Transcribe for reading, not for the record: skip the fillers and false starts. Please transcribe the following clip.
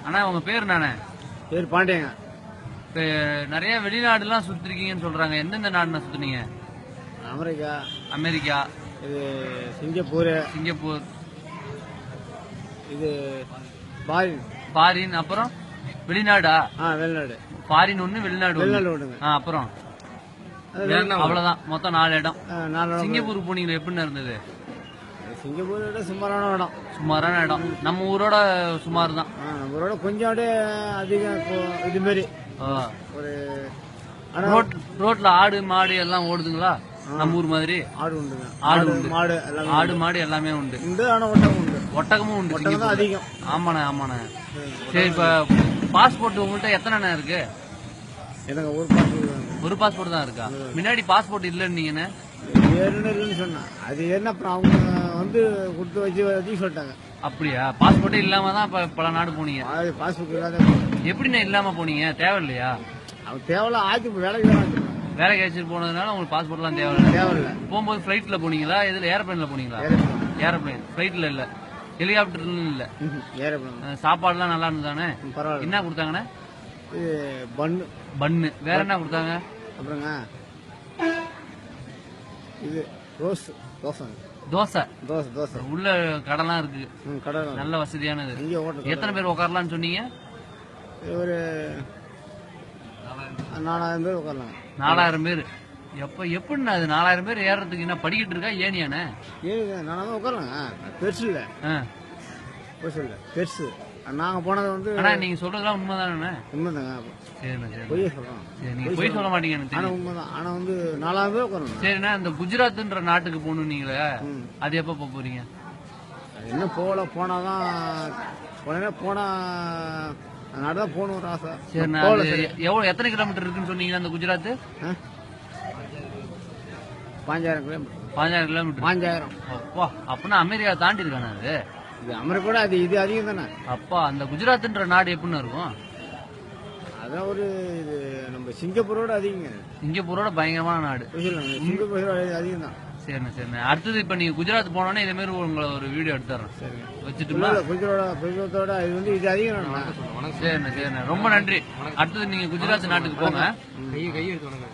அண்ணா உங்க பேர் நானே பேர் பாண்டியங்க. இப்ப நிறைய வெளிநாடுலாம் சுத்திருக்கீங்கன்னு சொல்றாங்க. எந்தெந்த நாடுனா சுத்துனீங்க? அமெரிக்கா, அமெரிக்கா, இது சிங்கப்பூர், சிங்கப்பூர், இது பாரின். ஃபாரின், அப்புறம் வெளிநாடா? வெளிநாடு. ஃபாரின் ஒண்ணு, வெளிநாடு வெளிநாடு ஒண்ணுங்க. அப்புறம் அவ்வளவுதான், மொத்தம் 4 இடம். சிங்கப்பூர் போனீங்க, எப்படின்னு இருந்தது? சிங்கப்பூர் விட சுமாரான இடம். சுமாரான இடம். நம்ம ஊரோட சுமார் தான். நம்ம ஊரோட கொஞ்சம் அப்படியே அதிகம். இப்போ இது மாதிரி ஒரு ரோட்ல ஆடு மாடு எல்லாம் ஓடுதுங்களா? நம்ம ஊர் மாதிரி ஆடு உண்டுங்க. ஆடு உண்டு, மாடு ஆடு மாடு எல்லாமே உண்டு. ஆனா ஒட்டகம் உண்டு. ஒட்டகமும் உண்டு. ஒட்டகம் அதிகம். ஆமாண்ணே ஆமாண்ணே. சரி, இப்ப பாஸ்போர்ட் உங்கள்கிட்ட எத்தனை இருக்கு? எனக்கு ஒரு பாஸ்போர்ட். ஒரு பாஸ்போர்ட் தான் இருக்கா? முன்னாடி பாஸ்போர்ட் இல்லைன்னு இல்லைன்னு சொன்னா அது என்ன அப்புறம் அவங்க வந்து கொடுத்து வச்சு சொல்லிட்டாங்க. அப்படியா? பாஸ்போர்ட்டே இல்லாம தான் பல நாடு போனீங்க? பாஸ்போர்ட் இல்லாத எப்படிண்ணே இல்லாம போனீங்க? தேவையில்லையா? அவங்க தேவையில்ல ஆச்சு வேலைக்கு தான் வேலைக்கு வச்சுட்டு போனதுனால உங்களுக்கு பாஸ்போர்ட் எல்லாம் தேவையில்லை. போகும்போது ஃபிளைட்ல போனீங்களா? இதுல ஏரோப்ளைன்ல போனீங்களா? ஏரோப்ளைன். ஃபிளைட்ல இல்ல, ஹெலிகாப்டர்ல இல்ல. சாப்பாடுலாம் நல்லா இருந்ததானே? பரவாயில்ல. என்ன கொடுத்தாங்கண்ணே? பன்னு. வேற என்ன கொடுத்தாங்க? அப்புறங்க இது தோசை. தோசை. தோசை தோசை உள்ள கடலாம் இருக்கு. கடை நல்ல வசதியானது. எத்தனை பேர் உட்காரலாம்னு சொன்னீங்க? ஒரு 4000 பேர் உட்காரலாம். 4000 பேர். எப்படின்னா அது 4000 பேர் ஏறதுக்கு என்ன படிக்கிட்டு இருக்கா? ஏனியானே? நான் உட்காரலாங்க. பெருசு இல்ல, பெருசு. நாங்க போனது வந்து நீங்க சொல்றதுலாம் உண்மைதானே? உண்மைதாங்க. பொய் சொல்றோம். நீங்க பொய் சொல்ல மாட்டீங்க. உண்மைதான். ஆனா வந்து 4000 பேர் உட்காரணும். சரிண்ணா, இந்த குஜராத்ன்ற நாட்டுக்கு போகணும் நீங்களே, அது எப்ப போறீங்க? இன்னும் போனாதான் போனா நாடுதான் போகணும் ஒரு ஆசை. சரிண்ணா, எத்தனை கிலோமீட்டர் இருக்குன்னு சொன்னீங்க அந்த குஜராத்? 5000 கிலோமீட்டர். 5000 கிலோமீட்டர். 5000. அப்பா, அப்படின்னா அமெரிக்கா தாண்டி இருக்கானே அது? இது அமெரிக்கா இது அதிகம் தானே. அப்பா, அந்த குஜராத்ன்ற நாடு எப்படின்னு இருக்கும்? அதான் ஒரு இது நம்ம சிங்கப்பூரோட அதிகங்க. சிங்கப்பூரோட பயங்கரமான நாடு. சிங்கப்பூரோட அதிகம் தான். சரிண்ணா. அடுத்தது இப்ப நீங்க குஜராத் போனோன்னே இதே மாதிரி உங்களை ஒரு வீடியோ எடுத்துறேன். வச்சுட்டுமா? குஜராத்தோட இது வந்து இது அதிகம். சரிண்ணா. ரொம்ப நன்றி. அடுத்தது நீங்க குஜராத் நாட்டுக்கு போங்க. கை எடுத்து